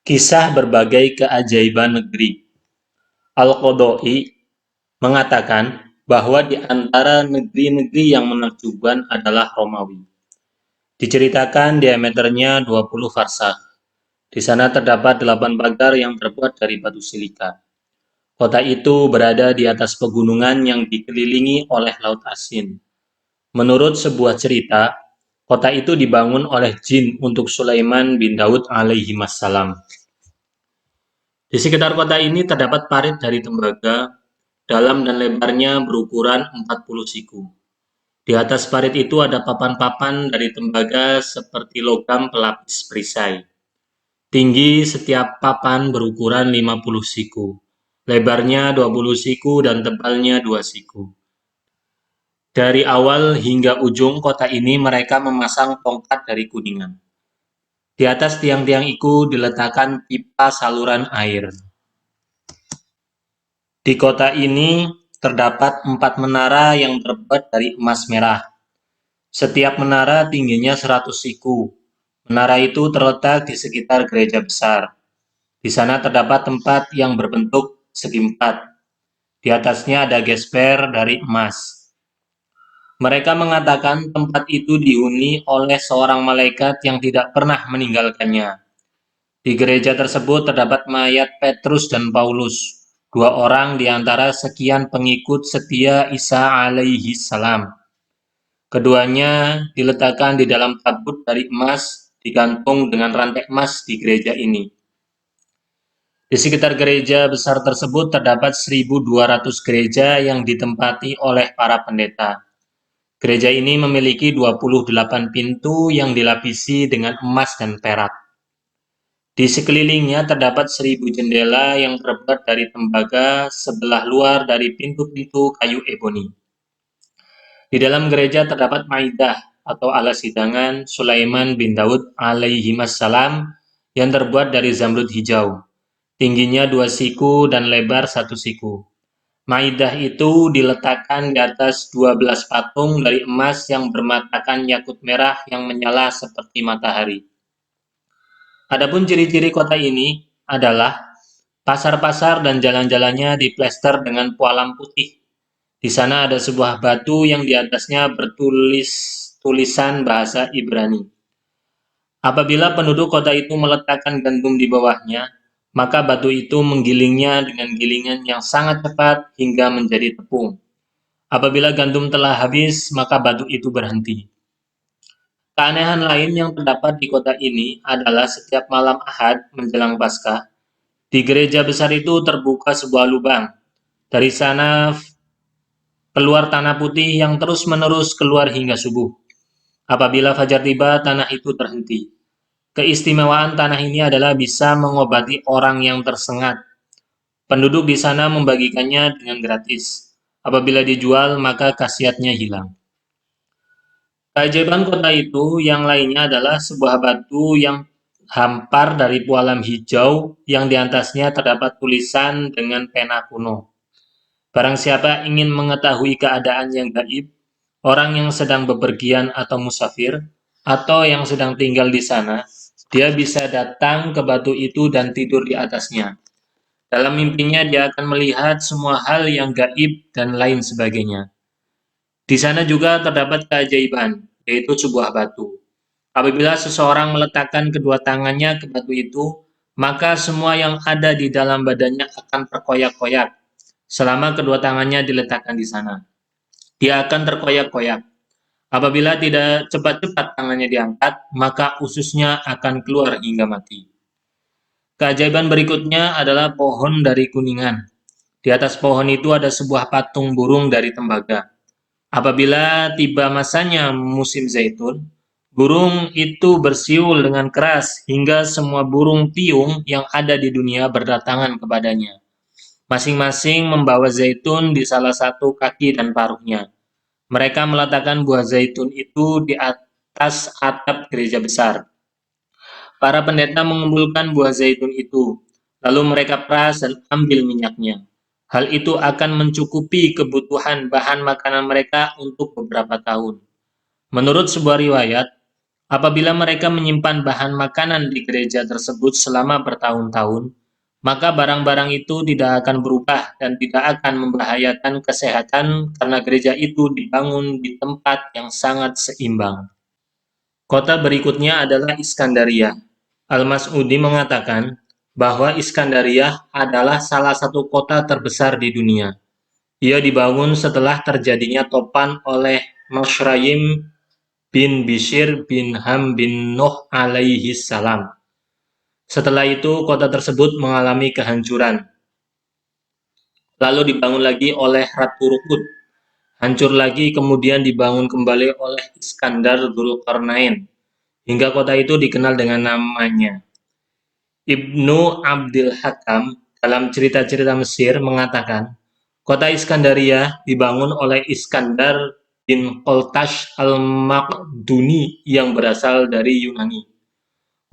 Kisah berbagai keajaiban negeri. Al-Qadha'i mengatakan bahwa di antara negeri-negeri yang menakjubkan adalah Romawi. Diceritakan diameternya 20 farsakh. Di sana terdapat 8 pagar yang terbuat dari batu silika. Kota itu berada di atas pegunungan yang dikelilingi oleh Laut Asin. Menurut sebuah cerita, kota itu dibangun oleh jin untuk Sulaiman bin Daud alaihi wassalam. Di sekitar kota ini terdapat parit dari tembaga, dalam dan lebarnya berukuran 40 siku. Di atas parit itu ada papan-papan dari tembaga seperti logam pelapis perisai. Tinggi setiap papan berukuran 50 siku, lebarnya 20 siku dan tebalnya 2 siku. Dari awal hingga ujung kota ini mereka memasang tongkat dari kuningan. Di atas tiang-tiang itu diletakkan pipa saluran air. Di kota ini terdapat 4 menara yang terbuat dari emas merah. Setiap menara tingginya 100 siku. Menara itu terletak di sekitar gereja besar. Di sana terdapat tempat yang berbentuk segi empat. Di atasnya ada gesper dari emas. Mereka mengatakan tempat itu dihuni oleh seorang malaikat yang tidak pernah meninggalkannya. Di gereja tersebut terdapat mayat Petrus dan Paulus, 2 orang di antara sekian pengikut setia Isa alaihi salam. Keduanya diletakkan di dalam tabut dari emas, digantung dengan rantai emas di gereja ini. Di sekitar gereja besar tersebut terdapat 1.200 gereja yang ditempati oleh para pendeta. Gereja ini memiliki 28 pintu yang dilapisi dengan emas dan perak. Di sekelilingnya terdapat 1.000 jendela yang terbuat dari tembaga sebelah luar dari pintu-pintu kayu eboni. Di dalam gereja terdapat maidah atau alas hidangan Sulaiman bin Daud alaihi wassalam yang terbuat dari zamrud hijau. Tingginya 2 siku dan lebar 1 siku. Maidah itu diletakkan di atas 12 patung dari emas yang bermatakan yakut merah yang menyala seperti matahari. Adapun ciri-ciri kota ini adalah pasar-pasar dan jalan-jalannya diplester dengan pualam putih. Di sana ada sebuah batu yang di atasnya bertulis tulisan bahasa Ibrani. Apabila penduduk kota itu meletakkan gandum di bawahnya, maka batu itu menggilingnya dengan gilingan yang sangat cepat hingga menjadi tepung. Apabila gandum telah habis, maka batu itu berhenti. Keanehan lain yang terdapat di kota ini adalah setiap malam Ahad menjelang Paskah, di gereja besar itu terbuka sebuah lubang. Dari sana keluar tanah putih yang terus-menerus keluar hingga subuh. Apabila fajar tiba, tanah itu terhenti. Keistimewaan tanah ini adalah bisa mengobati orang yang tersengat. Penduduk di sana membagikannya dengan gratis. Apabila dijual, maka khasiatnya hilang. Keajaiban kota itu yang lainnya adalah sebuah batu yang hampar dari pualam hijau yang di atasnya terdapat tulisan dengan pena kuno. Barang siapa ingin mengetahui keadaan yang gaib, orang yang sedang bepergian atau musafir, atau yang sedang tinggal di sana, dia bisa datang ke batu itu dan tidur di atasnya. Dalam mimpinya dia akan melihat semua hal yang gaib dan lain sebagainya. Di sana juga terdapat keajaiban, yaitu sebuah batu. Apabila seseorang meletakkan kedua tangannya ke batu itu, maka semua yang ada di dalam badannya akan terkoyak-koyak selama kedua tangannya diletakkan di sana. Dia akan terkoyak-koyak. Apabila tidak cepat-cepat tangannya diangkat, maka ususnya akan keluar hingga mati. Keajaiban berikutnya adalah pohon dari kuningan. Di atas pohon itu ada sebuah patung burung dari tembaga. Apabila tiba masanya musim zaitun, burung itu bersiul dengan keras hingga semua burung piung yang ada di dunia berdatangan kepadanya. Masing-masing membawa zaitun di salah satu kaki dan paruhnya. Mereka meletakkan buah zaitun itu di atas atap gereja besar. Para pendeta mengumpulkan buah zaitun itu, lalu mereka peras dan ambil minyaknya. Hal itu akan mencukupi kebutuhan bahan makanan mereka untuk beberapa tahun. Menurut sebuah riwayat, Apabila mereka menyimpan bahan makanan di gereja tersebut selama bertahun-tahun, maka barang-barang itu tidak akan berubah dan tidak akan membahayakan kesehatan karena gereja itu dibangun di tempat yang sangat seimbang. Kota berikutnya adalah Iskandaria. Al-Mas'udi mengatakan bahwa Iskandaria adalah salah satu kota terbesar di dunia. Ia dibangun setelah terjadinya topan oleh Mashrayim bin Bishr bin Ham bin Nuh alaihi salam. Setelah itu, kota tersebut mengalami kehancuran. Lalu dibangun lagi oleh Ratu Rukut. Hancur lagi, kemudian dibangun kembali oleh Iskandar Dzulqarnain. Hingga kota itu dikenal dengan namanya. Ibnu Abdil Hakam dalam cerita-cerita Mesir mengatakan, kota Iskandaria dibangun oleh Iskandar bin Qoltash al-Maqduni yang berasal dari Yunani.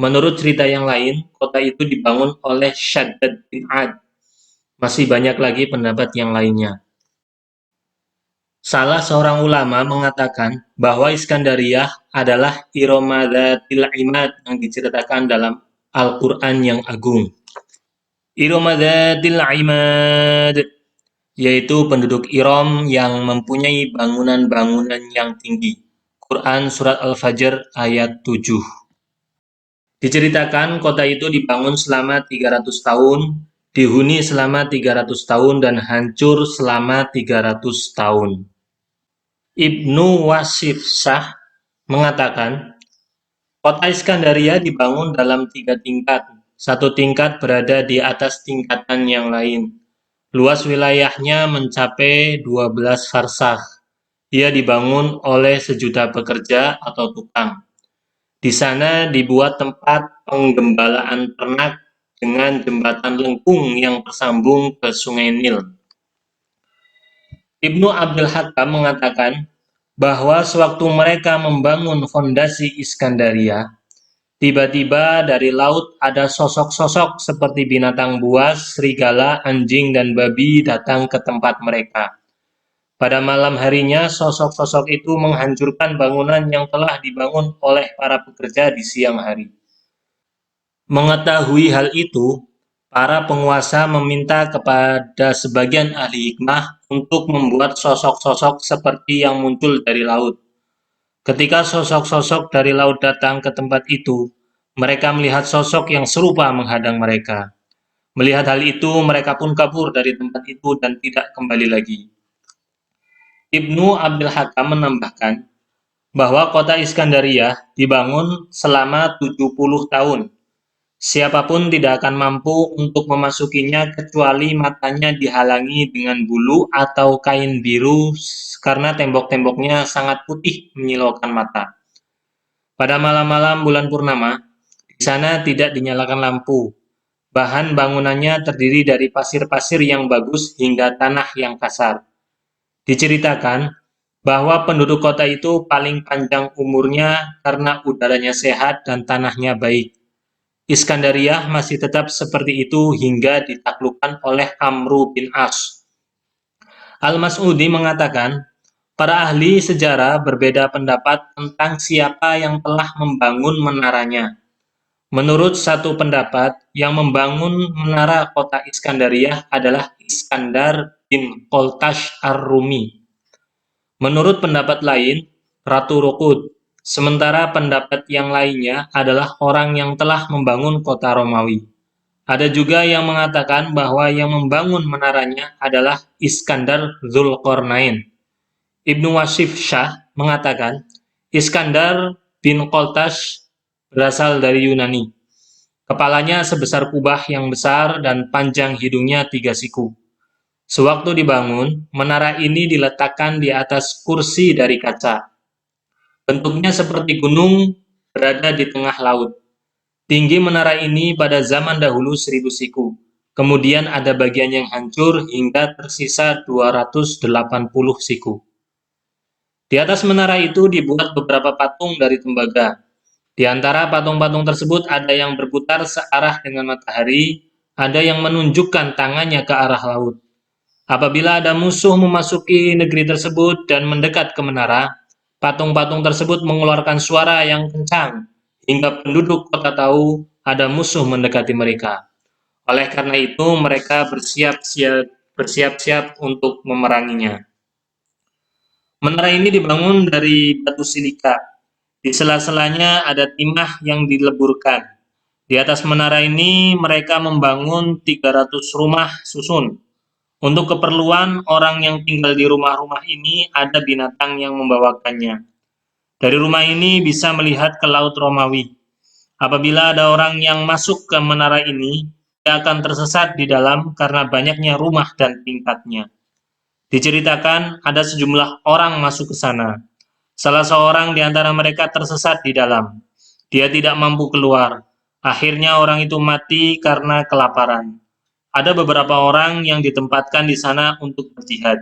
Menurut cerita yang lain, kota itu dibangun oleh Shaddad bin Ad. Masih banyak lagi pendapat yang lainnya. Salah seorang ulama mengatakan bahwa Iskandaria adalah Iromadzatil Imad yang diceritakan dalam Al-Quran yang agung. Iromadzatil Imad, yaitu penduduk Irom yang mempunyai bangunan-bangunan yang tinggi. Quran Surat Al-Fajr ayat 7. Diceritakan kota itu dibangun selama 300 tahun, dihuni selama 300 tahun, dan hancur selama 300 tahun. Ibnu Wasif Shah mengatakan, kota Iskandaria dibangun dalam 3 tingkat. Satu tingkat berada di atas tingkatan yang lain. Luas wilayahnya mencapai 12 farsakh. Ia dibangun oleh 1.000.000 pekerja atau tukang. Di sana dibuat tempat penggembalaan ternak dengan jembatan lengkung yang tersambung ke Sungai Nil. Ibnu Abdul Hakam mengatakan bahwa sewaktu mereka membangun fondasi Iskandaria, tiba-tiba dari laut ada sosok-sosok seperti binatang buas, serigala, anjing, dan babi datang ke tempat mereka. Pada malam harinya, sosok-sosok itu menghancurkan bangunan yang telah dibangun oleh para pekerja di siang hari. Mengetahui hal itu, para penguasa meminta kepada sebagian ahli hikmah untuk membuat sosok-sosok seperti yang muncul dari laut. Ketika sosok-sosok dari laut datang ke tempat itu, mereka melihat sosok yang serupa menghadang mereka. Melihat hal itu, mereka pun kabur dari tempat itu dan tidak kembali lagi. Ibnu Abdul Hakam menambahkan bahwa kota Iskandaria dibangun selama 70 tahun. Siapapun tidak akan mampu untuk memasukinya kecuali matanya dihalangi dengan bulu atau kain biru karena tembok-temboknya sangat putih menyilaukan mata. Pada malam-malam bulan purnama, di sana tidak dinyalakan lampu. Bahan bangunannya terdiri dari pasir-pasir yang bagus hingga tanah yang kasar. Diceritakan bahwa penduduk kota itu paling panjang umurnya karena udaranya sehat dan tanahnya baik. Iskandaria masih tetap seperti itu hingga ditaklukkan oleh Amru bin As. Al-Mas'udi mengatakan, para ahli sejarah berbeda pendapat tentang siapa yang telah membangun menaranya. Menurut satu pendapat, yang membangun menara kota Iskandaria adalah Iskandar bin Qoltash ar-Rumi. Menurut pendapat lain, Ratu Rukut. Sementara pendapat yang lainnya adalah orang yang telah membangun kota Romawi. Ada juga yang mengatakan bahwa yang membangun menaranya adalah Iskandar Dzulqarnain. Ibnu Wasif Shah mengatakan, Iskandar bin Qoltash berasal dari Yunani. Kepalanya sebesar kubah yang besar dan panjang hidungnya 3 siku. Sewaktu dibangun, menara ini diletakkan di atas kursi dari kaca. Bentuknya seperti gunung berada di tengah laut. Tinggi menara ini pada zaman dahulu 1.000 siku. Kemudian ada bagian yang hancur hingga tersisa 280 siku. Di atas menara itu dibuat beberapa patung dari tembaga. Di antara patung-patung tersebut ada yang berputar searah dengan matahari, ada yang menunjukkan tangannya ke arah laut. Apabila ada musuh memasuki negeri tersebut dan mendekat ke menara, Patung-patung tersebut mengeluarkan suara yang kencang, hingga penduduk kota tahu ada musuh mendekati mereka. Oleh karena itu, mereka bersiap-siap untuk memeranginya. Menara ini dibangun dari batu silika. Di sela-selanya ada timah yang dileburkan. Di atas menara ini mereka membangun 300 rumah susun. Untuk keperluan orang yang tinggal di rumah-rumah ini ada binatang yang membawakannya. Dari rumah ini bisa melihat ke Laut Romawi. Apabila ada orang yang masuk ke menara ini, dia akan tersesat di dalam karena banyaknya rumah dan tingkatnya. Diceritakan ada sejumlah orang masuk ke sana. Salah seorang di antara mereka tersesat di dalam. Dia tidak mampu keluar. Akhirnya orang itu mati karena kelaparan. Ada beberapa orang yang ditempatkan di sana untuk berjihad.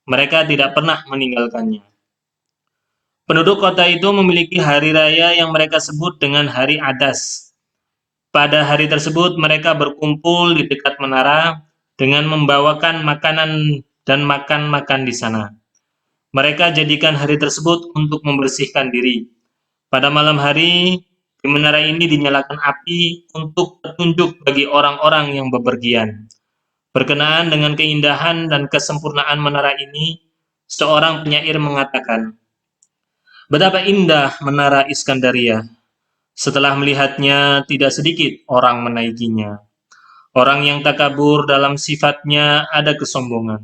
Mereka tidak pernah meninggalkannya. Penduduk kota itu memiliki hari raya yang mereka sebut dengan Hari Adas. Pada hari tersebut mereka berkumpul di dekat menara dengan membawakan makanan dan makan-makan di sana. Mereka jadikan hari tersebut untuk membersihkan diri. Pada malam hari, di menara ini dinyalakan api untuk petunjuk bagi orang-orang yang bepergian. Berkenaan dengan keindahan dan kesempurnaan menara ini, seorang penyair mengatakan, "Betapa indah menara Iskandaria. Setelah melihatnya, tidak sedikit orang menaikinya. Orang yang takabur dalam sifatnya ada kesombongan.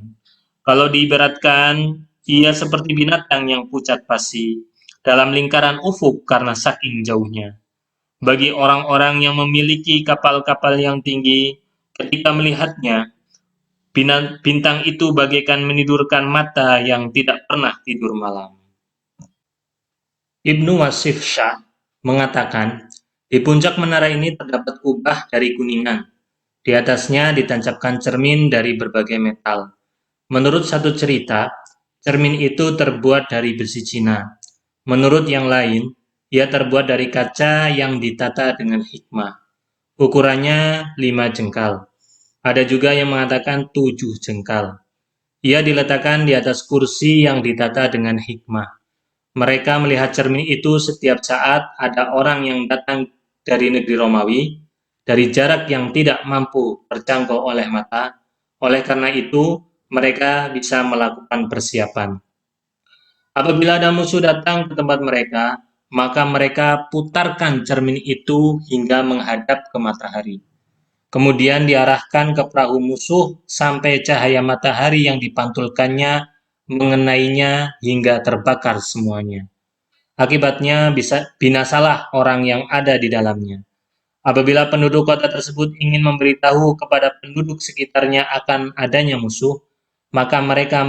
Kalau diibaratkan, ia seperti binatang yang pucat pasi dalam lingkaran ufuk karena saking jauhnya. Bagi orang-orang yang memiliki kapal-kapal yang tinggi, ketika melihatnya, bintang itu bagaikan menidurkan mata yang tidak pernah tidur malam." Ibnu Wasif Shah mengatakan, di puncak menara ini terdapat kubah dari kuningan. Di atasnya ditancapkan cermin dari berbagai metal. Menurut satu cerita, cermin itu terbuat dari besi Cina. Menurut yang lain, ia terbuat dari kaca yang ditata dengan hikmah. Ukurannya 5 jengkal. Ada juga yang mengatakan 7 jengkal. Ia diletakkan di atas kursi yang ditata dengan hikmah. Mereka melihat cermin itu setiap saat ada orang yang datang dari negeri Romawi, dari jarak yang tidak mampu terjangkau oleh mata. Oleh karena itu, mereka bisa melakukan persiapan. Apabila ada musuh datang ke tempat mereka, maka mereka putarkan cermin itu hingga menghadap ke matahari. Kemudian diarahkan ke perahu musuh sampai cahaya matahari yang dipantulkannya mengenainya hingga terbakar semuanya. Akibatnya binasalah orang yang ada di dalamnya. Apabila penduduk kota tersebut ingin memberitahu kepada penduduk sekitarnya akan adanya musuh, maka mereka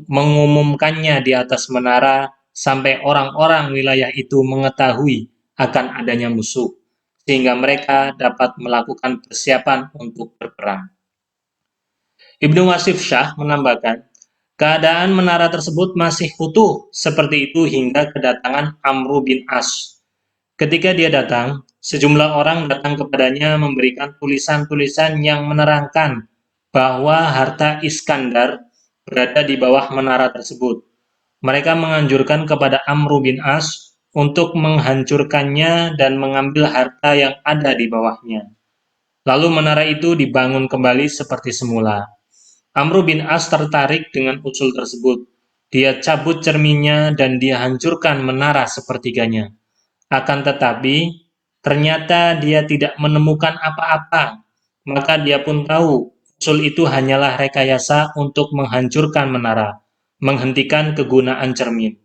mengumumkannya di atas menara sampai orang-orang wilayah itu mengetahui akan adanya musuh, sehingga mereka dapat melakukan persiapan untuk berperang. Ibnu Wasif Shah menambahkan, keadaan menara tersebut masih utuh seperti itu hingga kedatangan Amru bin As. Ketika dia datang, sejumlah orang datang kepadanya memberikan tulisan-tulisan yang menerangkan bahwa harta Iskandar berada di bawah menara tersebut. Mereka menganjurkan kepada Amru bin As untuk menghancurkannya dan mengambil harta yang ada di bawahnya. Lalu menara itu dibangun kembali seperti semula. Amru bin As tertarik dengan usul tersebut. Dia cabut cerminnya dan dia hancurkan menara sepertiganya. Akan tetapi, ternyata dia tidak menemukan apa-apa. Maka dia pun tahu, usul itu hanyalah rekayasa untuk menghancurkan menara, menghentikan kegunaan cermin,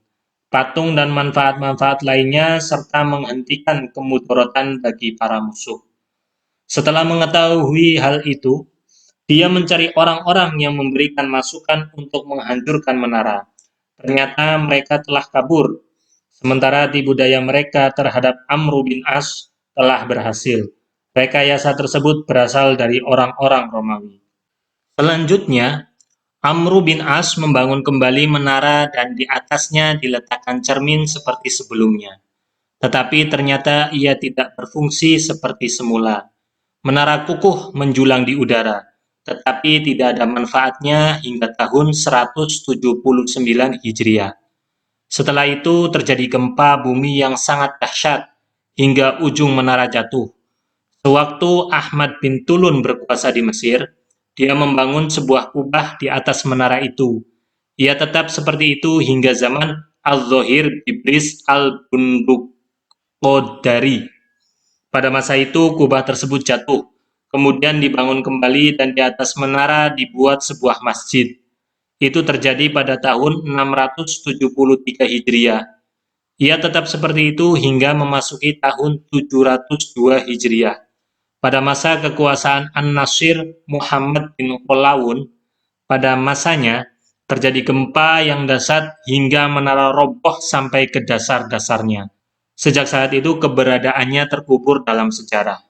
patung dan manfaat-manfaat lainnya, serta menghentikan kemudorotan bagi para musuh. Setelah mengetahui hal itu, dia mencari orang-orang yang memberikan masukan untuk menghancurkan menara. Ternyata mereka telah kabur, sementara tipu daya mereka terhadap Amru bin As telah berhasil. Rekayasa tersebut berasal dari orang-orang Romawi. Selanjutnya, Amru bin As membangun kembali menara dan di atasnya diletakkan cermin seperti sebelumnya. Tetapi ternyata ia tidak berfungsi seperti semula. Menara kukuh menjulang di udara, tetapi tidak ada manfaatnya hingga tahun 179 Hijriah. Setelah itu terjadi gempa bumi yang sangat dahsyat hingga ujung menara jatuh. Sewaktu Ahmad bin Tulun berkuasa di Mesir, dia membangun sebuah kubah di atas menara itu. Ia tetap seperti itu hingga zaman Al-Zohir Iblis Al-Bunduqodari. Pada masa itu kubah tersebut jatuh, kemudian dibangun kembali dan di atas menara dibuat sebuah masjid. Itu terjadi pada tahun 673 Hijriah. Ia tetap seperti itu hingga memasuki tahun 702 Hijriah. Pada masa kekuasaan An-Nasir Muhammad bin Qolawun, pada masanya terjadi gempa yang dahsyat hingga menara roboh sampai ke dasar-dasarnya. Sejak saat itu keberadaannya terkubur dalam sejarah.